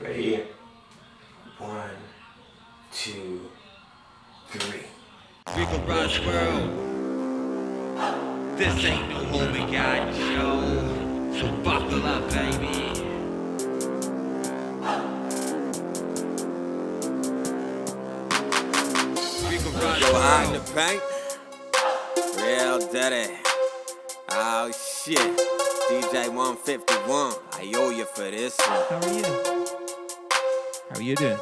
Ready? 1, 2, 3. Riko Ra's world. This ain't no home and garden show. So buckle up, baby. Riko Ra's Go hide in world. the paint. Real dirty. Oh shit. DJ 151. I owe you for this one. How are you? How are you doing?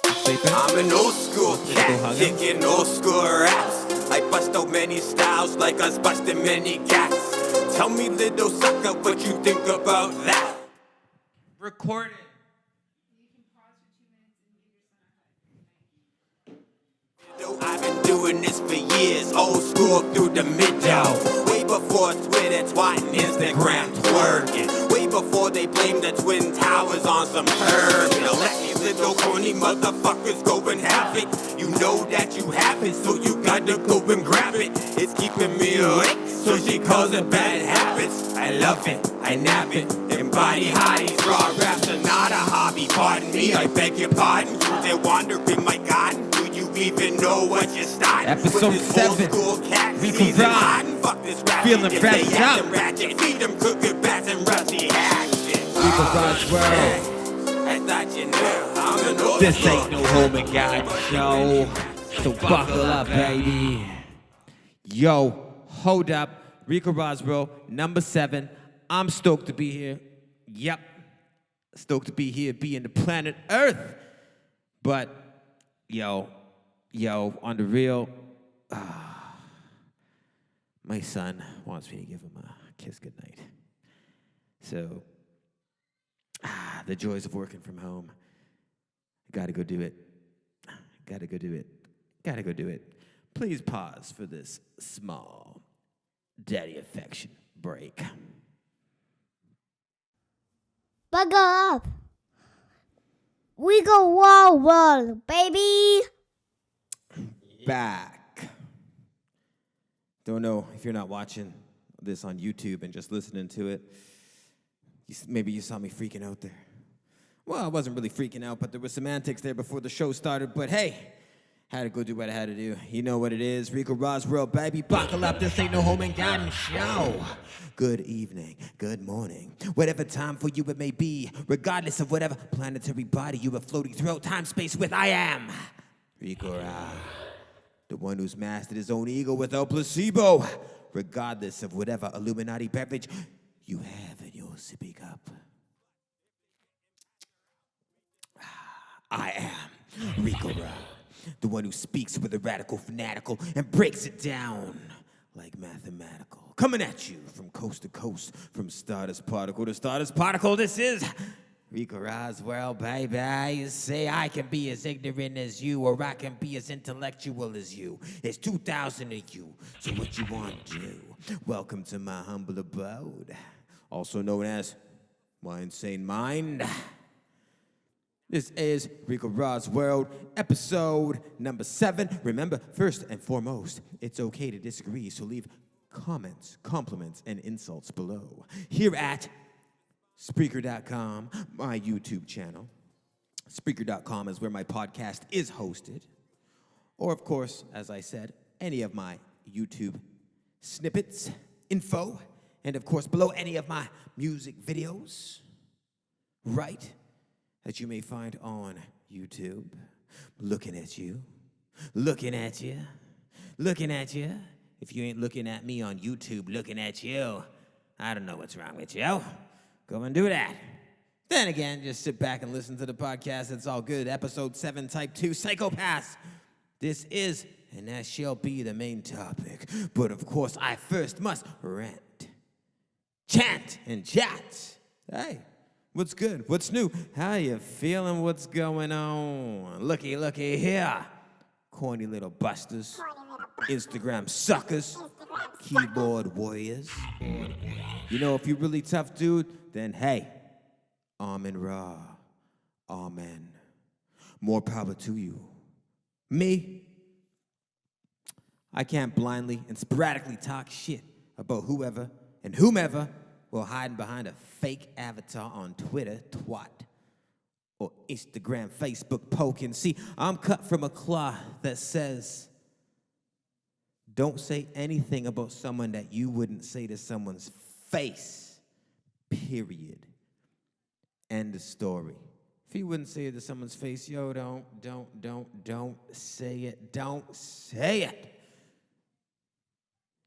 You sleeping? I'm an old school Go cat, hug him. kicking old school raps. I bust out many styles like us busting many cats. Tell me, little sucker, what you think about that? Recording. I've been doing this for years, old school through the middle. Way before Twitter, twatting, Instagram, twerking. Way before they blamed the Twin Towers on some herb. Now let these little corny motherfuckers go and have it. You know that you have it, so you gotta go and grab it. It's keeping me awake, so she calls it bad habits. I love it, I nab it. Embody hotties, raw raps are not a hobby. Pardon me, I beg your pardon. You there wandering my garden. You even know what you're starting. Episode 7. Riko Ra. Feeling ratchet up. Ratchet. Feed them crooked bats and rusty action. Riko Ra's world. I thought you knew. I'm an old This school ain't no home and garden show. So buckle up, baby. Yo, hold up. Riko Ra's world, number 7. I'm stoked to be here. Yep. Stoked to be here, be in the planet Earth. But, yo, on the real, my son wants me to give him a kiss goodnight. So, the joys of working from home. Gotta go do it. Gotta go do it. Please pause for this small daddy affection break. Buckle up. Riko Ra world, baby. Back. Don't know if you're not watching this on YouTube and just listening to it. Maybe you saw me freaking out there. Well, I wasn't really freaking out, but there was some antics there before the show started. But hey, had to go do what I had to do. You know what it is. Riko Ra's world, baby. Buckle up. This ain't no home and garden show. Good evening. Good morning. Whatever time for you it may be, regardless of whatever planetary body you are floating throughout time space with, I am Riko Ra. The one who's mastered his own ego without placebo, regardless of whatever Illuminati beverage you have in your sippy cup. I am Riko Ra, the one who speaks with a radical fanatical and breaks it down like mathematical. Coming at you from coast to coast, from stardust particle to stardust particle, this is Riko Ra's world, baby. You say I can be as ignorant as you, or I can be as intellectual as you. It's 2,000 of you, so what you want to do? Welcome to my humble abode, also known as my insane mind. This is Riko Ra's world, episode number 7. Remember, first and foremost, it's okay to disagree, so leave comments, compliments, and insults below. Here at Spreaker.com, my YouTube channel. Spreaker.com is where my podcast is hosted. Or, of course, as I said, any of my YouTube snippets, info, and, of course, below any of my music videos, right, that you may find on YouTube. Looking at you. If you ain't looking at me on YouTube, looking at you, I don't know what's wrong with you. Go and do that. Then again, just sit back and listen to the podcast. It's all good. Episode 7, Type 2, Physcopaths. This is, and that shall be the main topic. But of course, I first must rant, chant, and chat. Hey, what's good? What's new? How you feeling? What's going on? Looky here. Corny little busters. Instagram suckers. Keyboard warriors. You know, if you're really tough, dude, then hey, Amen Ra. Amen. More power to you. Me, I can't blindly and sporadically talk shit about whoever and whomever while hiding behind a fake avatar on Twitter, twat, or Instagram, Facebook poking. See, I'm cut from a cloth that says, don't say anything about someone that you wouldn't say to someone's face. Period. End of story. If you wouldn't say it to someone's face, yo, don't say it. Don't say it.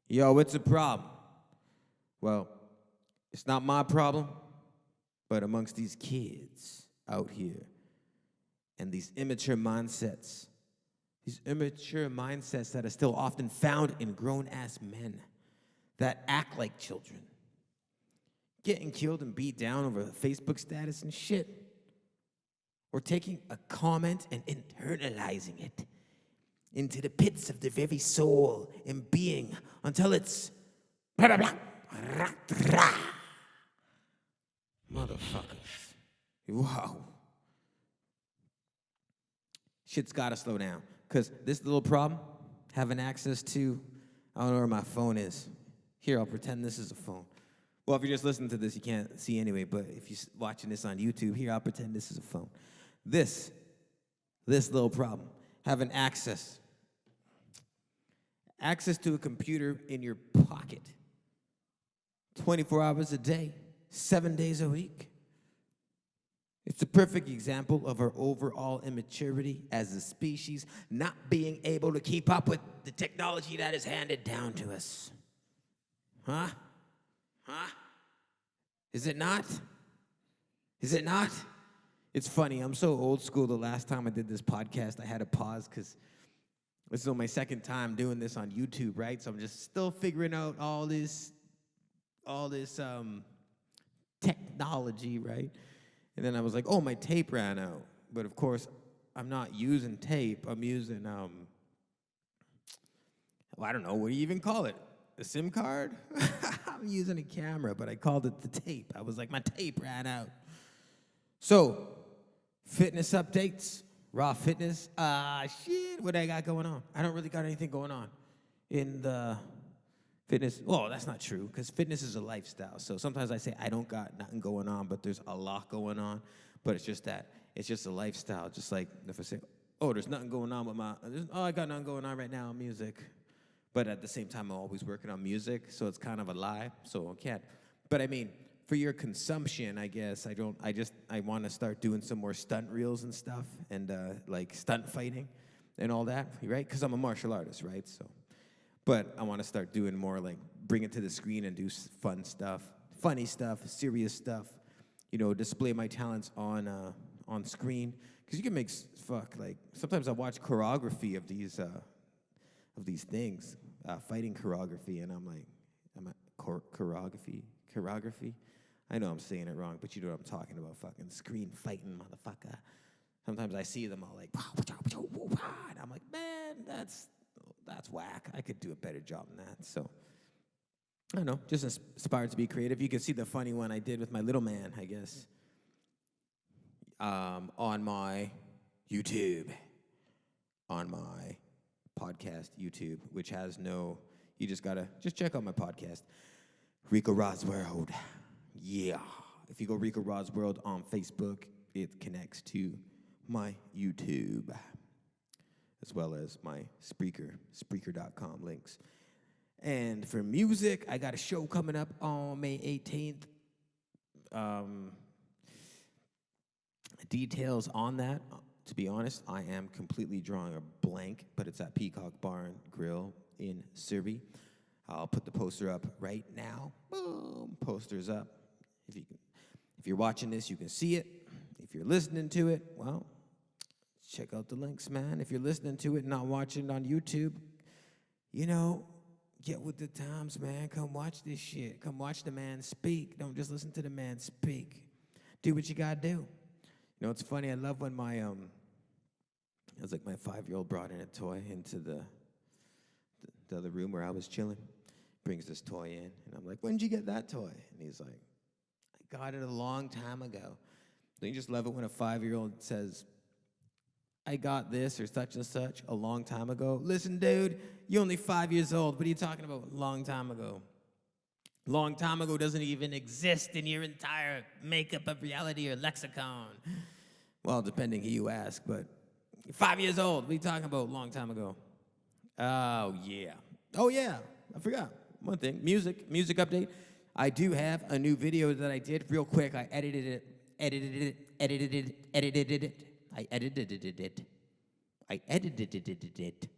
Yo, it's a problem. Well, it's not my problem, but amongst these kids out here and these immature mindsets that are still often found in grown-ass men that act like children, getting killed and beat down over a Facebook status and shit, or taking a comment and internalizing it into the pits of their very soul and being until it's blah, blah, blah, rah, rah. Motherfuckers. Wow. Shit's gotta slow down. Because this little problem, having access to, I don't know where my phone is. Here, I'll pretend this is a phone. Well, if you're just listening to this, you can't see anyway, but if you're watching this on YouTube, here, I'll pretend this is a phone. This little problem, having access to a computer in your pocket 24 hours a day, 7 days a week. It's a perfect example of our overall immaturity as a species, not being able to keep up with the technology that is handed down to us. Huh? Is it not? Is it not? It's funny, I'm so old school. The last time I did this podcast, I had to pause because this is my second time doing this on YouTube, right? So I'm just still figuring out all this technology, right? And then I was like, oh, my tape ran out. But of course, I'm not using tape. I'm using, well, I don't know, what do you even call it? A SIM card? I'm using a camera, but I called it the tape. I was like, my tape ran out. So, fitness updates, raw fitness. Shit, what I got going on? I don't really got anything going on in the fitness. Well, that's not true, because fitness is a lifestyle. So sometimes I say I don't got nothing going on, but there's a lot going on. But it's just that. It's just a lifestyle. Just like if I say, oh, there's nothing going on with I got nothing going on right now in music. But at the same time, I'm always working on music, so it's kind of a lie. So I can't. But I mean, for your consumption, I guess, I want to start doing some more stunt reels and stuff, and like stunt fighting and all that, right? Because I'm a martial artist, right? So, but I want to start doing more, like bring it to the screen and do fun stuff, funny stuff, serious stuff, display my talents on screen. Because you can make like sometimes I watch choreography of these things, fighting choreography, and I'm like, choreography? I know I'm saying it wrong, but you know what I'm talking about, fucking screen fighting, motherfucker. Sometimes I see them all like, and I'm like, man, that's whack. I could do a better job than that. So, I don't know, just inspired to be creative. You can see the funny one I did with my little man, I guess, on my YouTube, on my podcast YouTube, which has you just check out my podcast, Riko Ra's World. Yeah. If you go Riko Ra's World on Facebook, it connects to my YouTube, as well as my Spreaker.com links. And for music, I got a show coming up on May 18th. Details on that, to be honest, I am completely drawing a blank, but it's at Peacock Bar and Grill in Surrey. I'll put the poster up right now. Boom, poster's up. If you're watching this, you can see it. If you're listening to it, well, check out the links, man. If you're listening to it and not watching it on YouTube, get with the times, man. Come watch this shit. Come watch the man speak. Don't just listen to the man speak. Do what you gotta do. It's funny. I love when it was like my 5-year-old brought in a toy into the other room where I was chilling. Brings this toy in, and I'm like, when did you get that toy? And he's like, I got it a long time ago. Don't you just love it when a 5-year-old says, I got this or such and such a long time ago? Listen, dude, you're only 5 years old. What are you talking about long time ago? Long time ago doesn't even exist in your entire makeup of reality or lexicon. Well, depending who you ask, but 5 years old. What are you talking about? A long time ago. Oh, yeah. Oh, yeah. I forgot. One thing. Music update. I do have a new video that I did real quick. I edited it. I edited it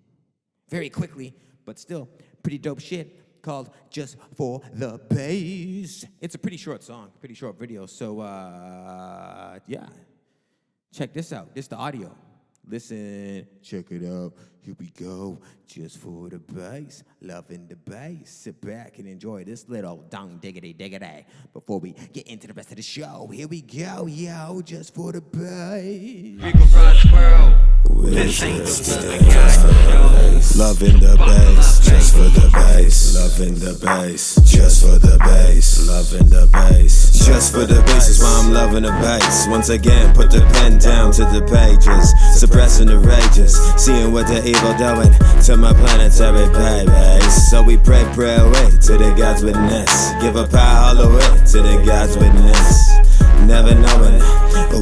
very quickly, but still pretty dope shit called Just for the Bass. It's a pretty short song, pretty short video. So, yeah. Check this out. This is the audio. Listen, check it out. Here we go. Just for the bass, loving the bass. Sit back and enjoy this little dong diggity diggity. Before we get into the rest of the show, here we go, yo. Just for the bass. Riko Ra's world. This ain't the show. Loving the bass, just for the bass. Loving the bass, just for the bass. Loving the bass, just for the bass is why I'm loving the bass. Once again, put the pen down to the pages, suppressing the rages, seeing what the evil doing to my planetary babies. So we pray away to the God's witness, give a power all the way to the God's witness. Never knowing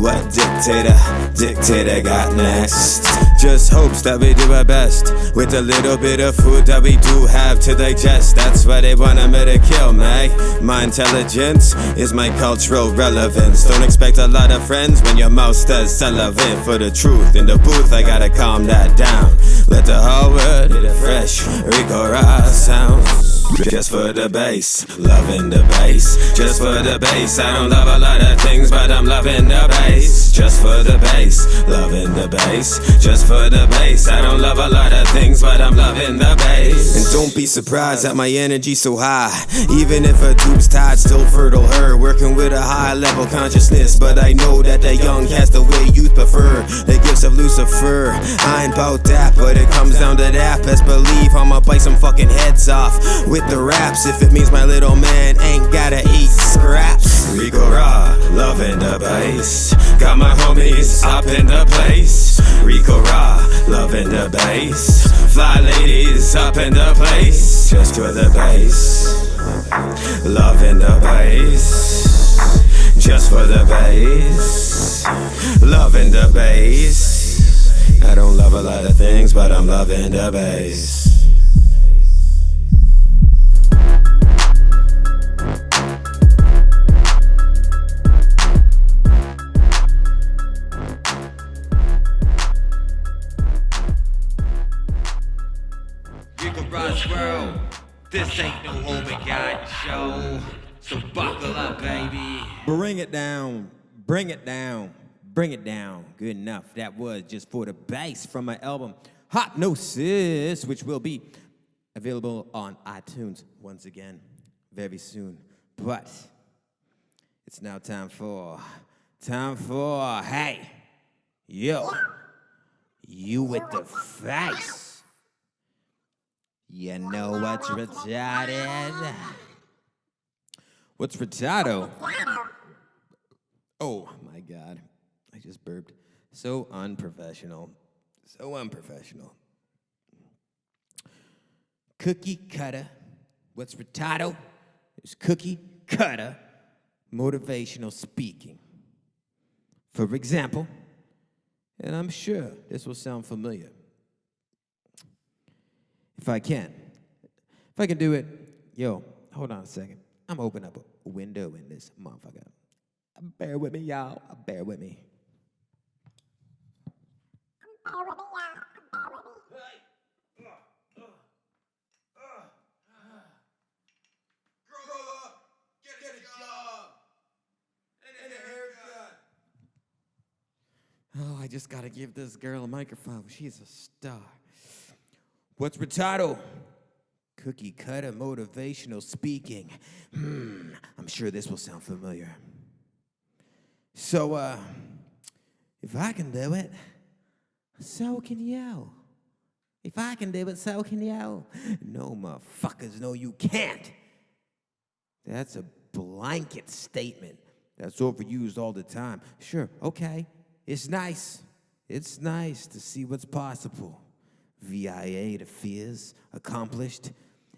what dictator got next. Just hopes that we do our best with a little bit of food that we do have to digest. That's why they wanted me to kill me. My intelligence is my cultural relevance. Don't expect a lot of friends when your mouth says relevant. For the truth in the booth, I gotta calm that down. Let the whole world hear the fresh Riko Ra sounds. Just for the bass, loving the bass. Just for the bass, I don't love a lot of things, but I'm loving the bass. Just for the bass, loving the bass. Just for the bass, I don't love a lot of things, but I'm loving the bass. And don't be surprised that my energy's so high. Even if a dude's tied, still fertile her. Working with a high level consciousness, but I know that the young cast the way youth prefer. The gifts of Lucifer, I ain't bout that, but it comes down to that. Best believe I'ma bite some fucking heads off with the raps, if it means my little man ain't gotta eat scraps. Riko Ra, loving the bass. Got my homies up in the place. Riko Ra, loving the bass. Fly ladies up in the place. Just for the bass, loving the bass. Just for the bass, loving the bass. I don't love a lot of things, but I'm loving the bass. Riko Ra's world. This ain't no home and garden show. So buckle up, baby. Bring it down, bring it down, bring it down. Good enough. That was Just for the Bass from my album Hypnosis, which will be available on iTunes once again very soon. But it's now time for, hey, yo, you with the face. You know what's retarded? What's retarded? Oh my God, I just burped. So unprofessional. So unprofessional. Cookie cutter. What's retarded? Is cookie cutter motivational speaking. For example, and I'm sure this will sound familiar. If I can do it, yo, hold on a second. I'm opening up a window in this motherfucker. Bear with me, y'all. Bear with me. Oh, I just gotta give this girl a microphone. She's a star. What's retarded? Cookie cutter motivational speaking. I'm sure this will sound familiar. So, if I can do it, so can you. If I can do it, so can you. No, motherfuckers, no, you can't. That's a blanket statement that's overused all the time. Sure, okay, it's nice. It's nice to see what's possible. VIA to fears accomplished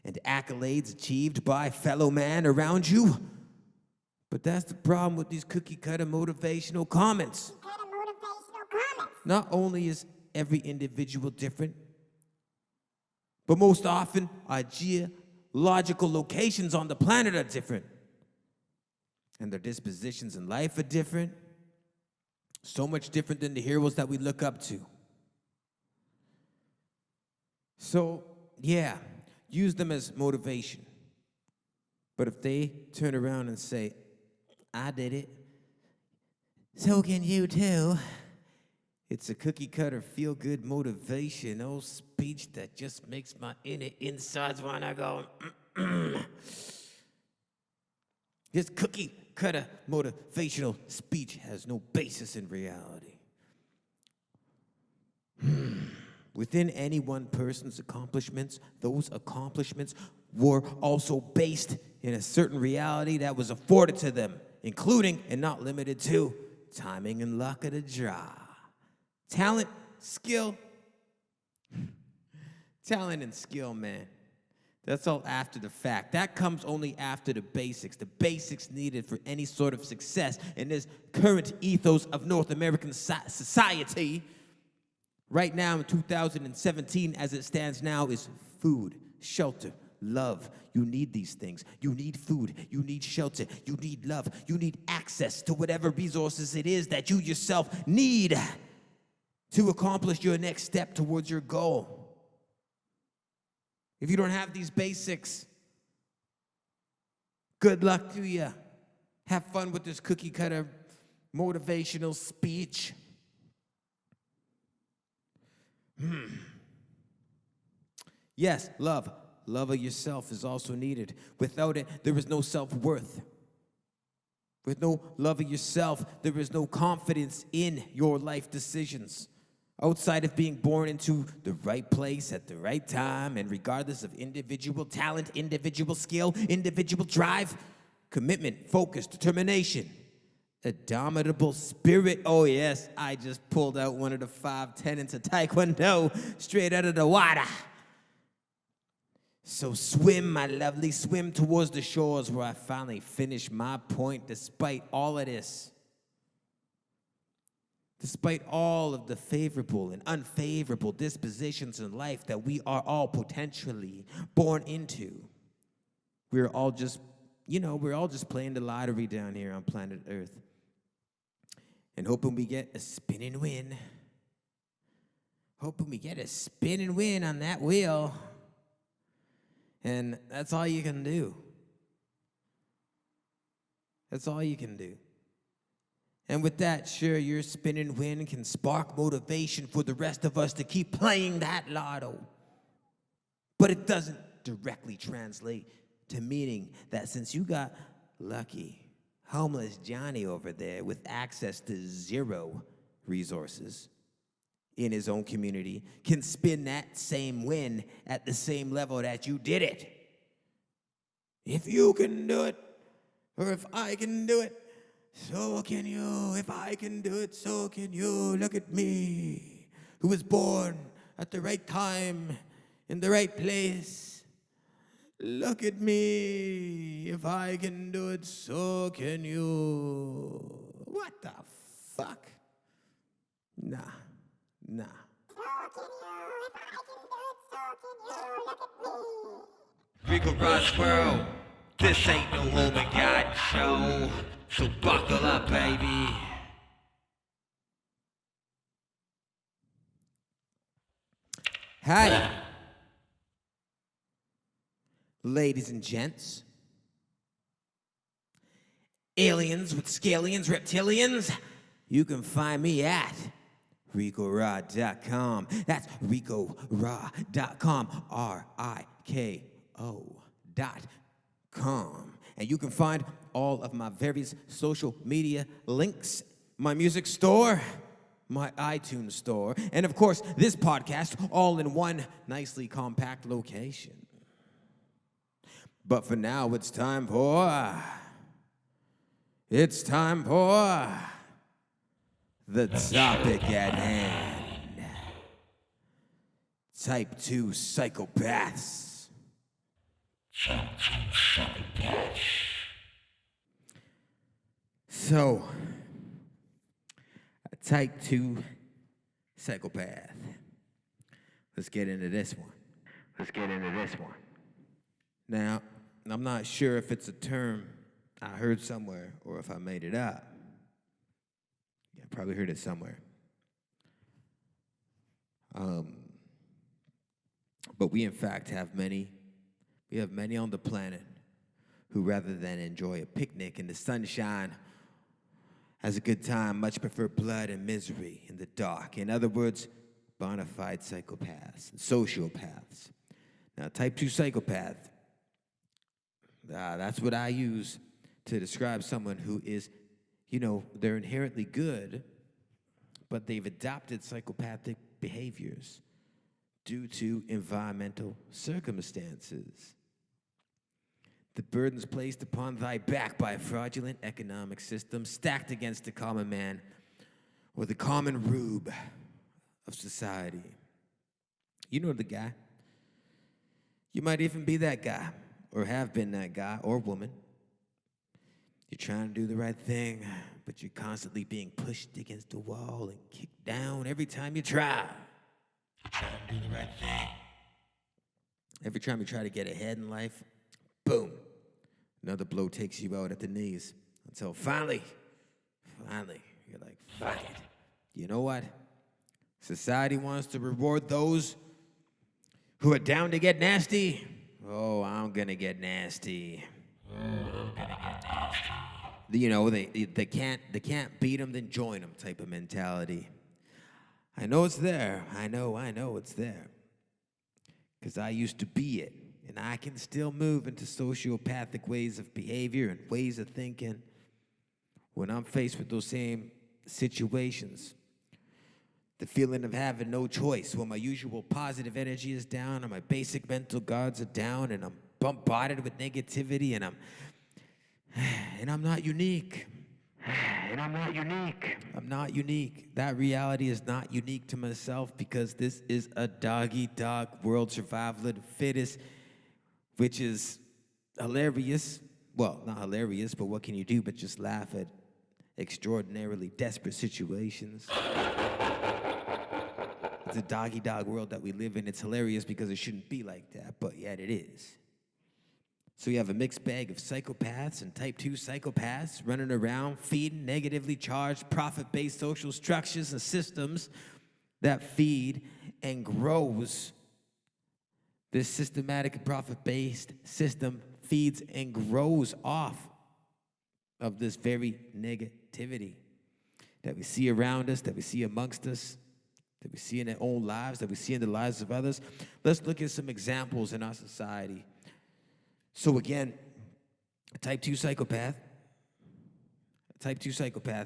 and accolades achieved by fellow man around you. But that's the problem with these cookie cutter motivational comments. Not only is every individual different, but most often our geological locations on the planet are different. And their dispositions in life are different. So much different than the heroes that we look up to. So, yeah, use them as motivation. But if they turn around and say, I did it, so can you too. It's a cookie-cutter, feel-good motivational speech that just makes my inner insides want to go, This cookie-cutter motivational speech has no basis in reality. Within any one person's accomplishments, those accomplishments were also based in a certain reality that was afforded to them, including and not limited to timing and luck of the draw. Talent, skill. Talent and skill, man. That's all after the fact. That comes only after the basics needed for any sort of success in this current ethos of North American society. Right now in 2017, as it stands now, is food, shelter, love. You need these things. You need food. You need shelter. You need love. You need access to whatever resources it is that you yourself need to accomplish your next step towards your goal. If you don't have these basics, good luck to you. Have fun with this cookie-cutter motivational speech. Yes, love. Love of yourself is also needed. Without it, there is no self-worth. With no love of yourself, there is no confidence in your life decisions. Outside of being born into the right place at the right time, and regardless of individual talent, individual skill, individual drive, commitment, focus, determination, indomitable spirit. Oh yes, I just pulled out one of the 5 tenets of Taekwondo straight out of the water. So swim, my lovely, swim towards the shores where I finally finish my point despite all of this. Despite all of the favorable and unfavorable dispositions in life that we are all potentially born into, we're all just playing the lottery down here on planet Earth and hoping we get a spinning win. Hoping we get a spinning win on that wheel. And that's all you can do. That's all you can do. And with that, sure, your spinning win can spark motivation for the rest of us to keep playing that lotto. But it doesn't directly translate to meaning that since you got lucky, homeless Johnny over there with access to 0 resources in his own community can spin that same win at the same level that you did it. If you can do it, or if I can do it, so can you. If I can do it, so can you. Look at me, who was born at the right time, in the right place. Look at me. If I can do it, so can you. What the fuck? Nah. Riko Ra's world, this ain't no home and garden show, so buckle up, baby. Hi, ladies and gents, aliens with scalions, reptilians. You can find me at rikora.com. That's rikora.com. RIKO.com. And you can find all of my various social media links, my music store, my iTunes store, and of course, this podcast all in one nicely compact location. But for now, it's time for the topic at hand. Type 2 psychopaths. So, a type 2 psychopath. Let's get into this one. Now, I'm not sure if it's a term I heard somewhere or if I made it up. Yeah, I probably heard it somewhere. But we in fact have many on the planet who, rather than enjoy a picnic in the sunshine, has a good time, much prefer blood and misery in the dark. In other words, bona fide psychopaths and sociopaths. Now, type 2 psychopath, that's what I use to describe someone who is, they're inherently good, but they've adopted psychopathic behaviors due to environmental circumstances. The burdens placed upon thy back by a fraudulent economic system stacked against the common man or the common rube of society. You know the guy. You might even be that guy or have been that guy or woman. You're trying to do the right thing, but you're constantly being pushed against the wall and kicked down every time you try. You're trying to do the right thing. Every time you try to get ahead in life, boom, another blow takes you out at the knees until finally, you're like, fuck it. You know what? Society wants to reward those who are down to get nasty. Oh, I'm gonna get nasty. They can't beat them, then join them type of mentality. I know it's there. I know it's there. Because I used to be it. And I can still move into sociopathic ways of behavior and ways of thinking when I'm faced with those same situations. The feeling of having no choice when my usual positive energy is down and my basic mental guards are down and I'm bombarded with negativity and I'm not unique. I'm not unique. That reality is not unique to myself because this is a dog-eat-dog world, survival of the fittest, which is hilarious. Well, not hilarious, but what can you do but just laugh at extraordinarily desperate situations? It's a dog-eat-dog world that we live in. It's hilarious because it shouldn't be like that, but yet it is. So you have a mixed bag of psychopaths and type 2 psychopaths running around feeding negatively charged profit-based social structures and systems that feed and grows. This systematic and profit-based system feeds and grows off of this very negativity that we see around us, that we see amongst us, that we see in our own lives, that we see in the lives of others. Let's look at some examples in our society. So again, a type 2 psychopath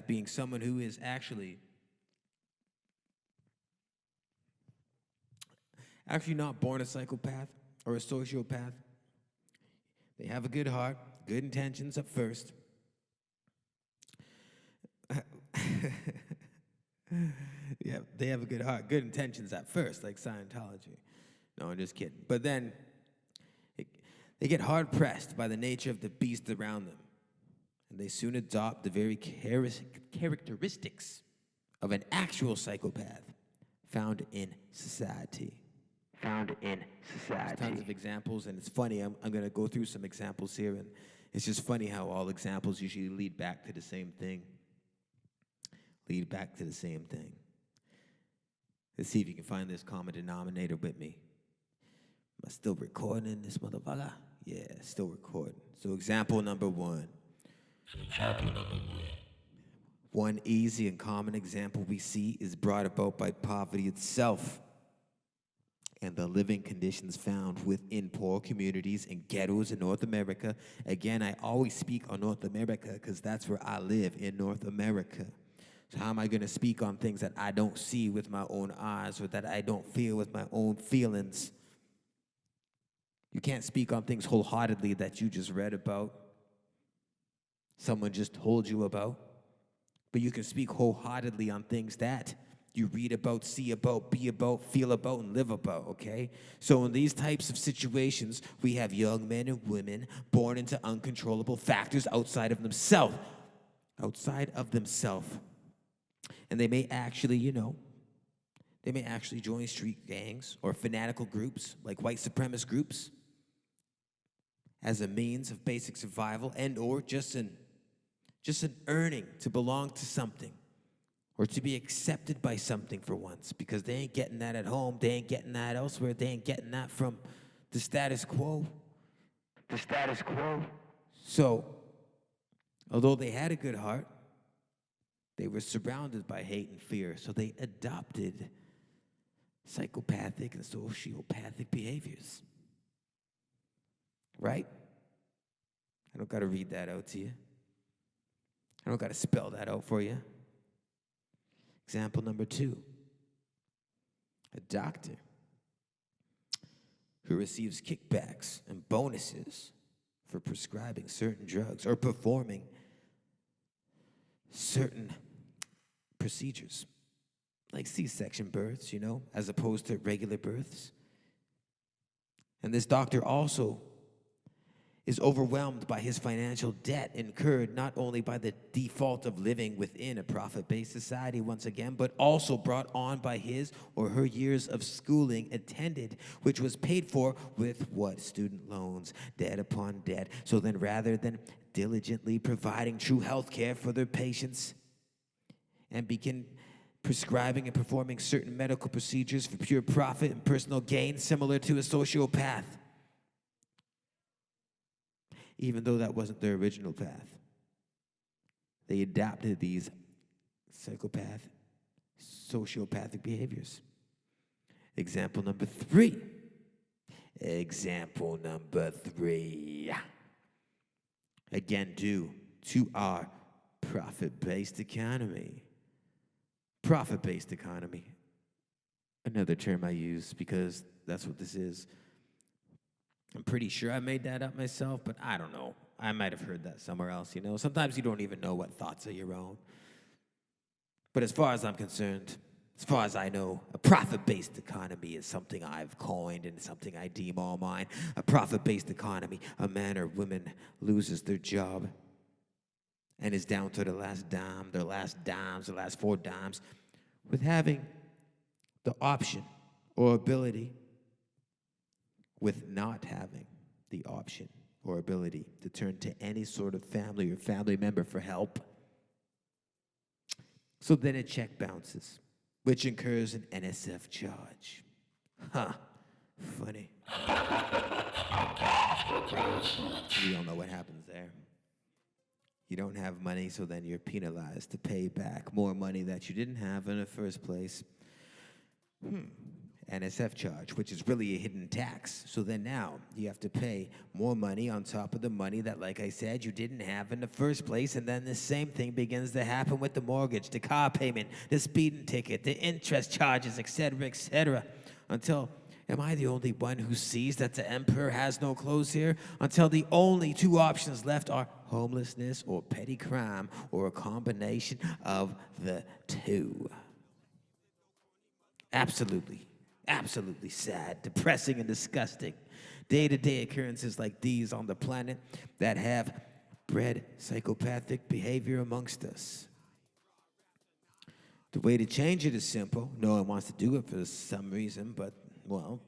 being someone who is actually not born a psychopath or a sociopath. They have a good heart, good intentions at first. Yeah, they have a good heart, good intentions at first, like Scientology. No, I'm just kidding. But then they get hard-pressed by the nature of the beast around them, and they soon adopt the very characteristics of an actual psychopath found in society. There's tons of examples, and it's funny. I'm going to go through some examples here, and it's just funny how all examples usually lead back to the same thing. Let's see if you can find this common denominator with me. Am I still recording this motherfucker? Yeah, still recording. So example number one. One easy and common example we see is brought about by poverty itself and the living conditions found within poor communities and ghettos in North America. Again, I always speak on North America because that's where I live, in North America. So how am I going to speak on things that I don't see with my own eyes or that I don't feel with my own feelings? You can't speak on things wholeheartedly that you just read about, someone just told you about. But you can speak wholeheartedly on things that you read about, see about, be about, feel about, and live about, okay? So in these types of situations, we have young men and women born into uncontrollable factors outside of themselves. And they may actually, They may actually join street gangs or fanatical groups like white supremacist groups as a means of basic survival and or just an earning to belong to something or to be accepted by something for once, because they ain't getting that at home, they ain't getting that elsewhere, they ain't getting that from the status quo. The status quo. So, although they had a good heart, they were surrounded by hate and fear, so they adopted psychopathic and sociopathic behaviors. Right? I don't got to read that out to you. I don't got to spell that out for you. Example number 2. A doctor who receives kickbacks and bonuses for prescribing certain drugs or performing certain procedures, like C-section births, as opposed to regular births. And this doctor also is overwhelmed by his financial debt incurred not only by the default of living within a profit-based society once again, but also brought on by his or her years of schooling attended, which was paid for with what? Student loans, debt upon debt. So then rather than diligently providing true health care for their patients and begin prescribing and performing certain medical procedures for pure profit and personal gain, similar to a sociopath, even though that wasn't their original path. They adopted these sociopathic behaviors. Example number 3. Again, due to our profit-based economy. Profit-based economy. Another term I use because that's what this is. I'm pretty sure I made that up myself, but I don't know. I might have heard that somewhere else, Sometimes you don't even know what thoughts are your own. But as far as I'm concerned, as far as I know, a profit-based economy is something I've coined and something I deem all mine. A profit-based economy, a man or woman loses their job and is down to the last dime, their last dimes, the last 4 dimes, with having the option or ability, with not having the option or ability to turn to any sort of family or family member for help. So then a check bounces, which incurs an NSF charge. Funny. You don't know what happens there. You don't have money, so then you're penalized to pay back more money that you didn't have in the first place. NSF charge, which is really a hidden tax. So then now you have to pay more money on top of the money that, like I said, you didn't have in the first place. And then the same thing begins to happen with the mortgage, the car payment, the speeding ticket, the interest charges, etc., until, am I the only one who sees that the emperor has no clothes here? Until the only 2 options left are homelessness or petty crime, or a combination of the 2. Absolutely sad, depressing, and disgusting. Day-to-day occurrences like these on the planet that have bred psychopathic behavior amongst us. The way to change it is simple. No one wants to do it for some reason, but,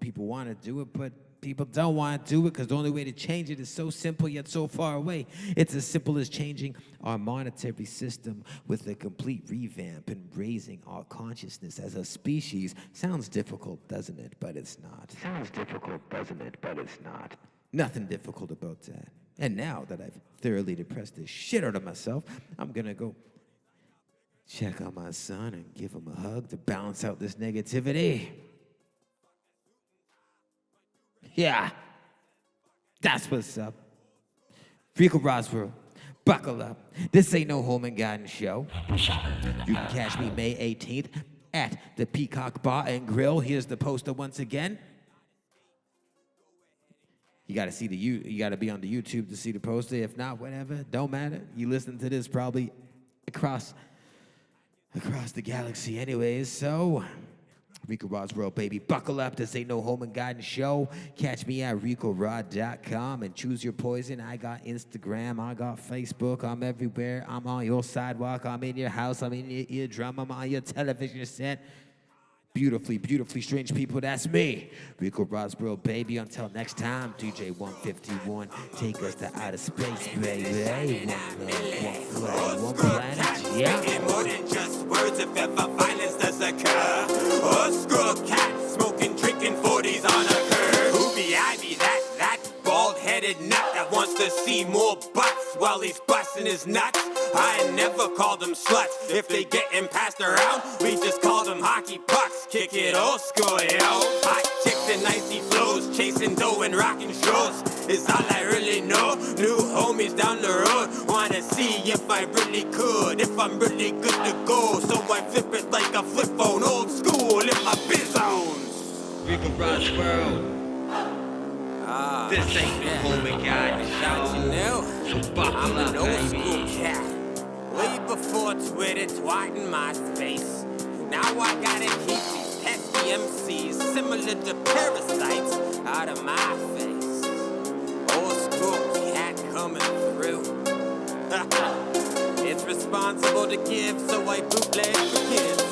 people want to do it, but people don't want to do it because the only way to change it is so simple yet so far away. It's as simple as changing our monetary system with a complete revamp and raising our consciousness as a species. Sounds difficult, doesn't it? But it's not. Nothing difficult about that. And now that I've thoroughly depressed the shit out of myself, I'm going to go check on my son and give him a hug to balance out this negativity. Yeah, that's what's up. Riko Ra's World, buckle up. This ain't no home and garden show. You can catch me May 18th at the Peacock Bar and Grill. Here's the poster once again. You gotta be on the YouTube to see the poster. If not, whatever, don't matter. You listen to this probably across the galaxy anyways, so Riko Ra's World, baby. Buckle up. This ain't no home and garden show. Catch me at rikora.com and choose your poison. I got Instagram. I got Facebook. I'm everywhere. I'm on your sidewalk. I'm in your house. I'm in your eardrum. I'm on your television set. Beautifully, beautifully strange people, that's me. Riko Ra's world, baby. Until next time, DJ 151. Take us to outer space, baby. One love, one flag, one planet, yeah. Speaking more than just words if ever violence does occur. Old school cat, smoking, drinking 40s on a curb. Who be I be that bald-headed nut that wants to see more butts while he's busting his nuts? I never call them sluts. If they getting passed around, we just call them hockey pucks. Kick it old school, yo. Hot chicks and icy flows, chasing dough and rocking shows is all I really know. New homies down the road wanna see if I really could, if I'm really good to go. So I flip it like a flip phone, old school in my biz zones. Riko Ra's world. This ain't no home and guide Shout you know, so buckle I'm up, an old baby. school cat. Way before Twitter, twatting my face. Now I gotta keep these pesky MCs, similar to parasites, out of my face. Old school cat coming through. It's responsible to give, so I bootleg for kids.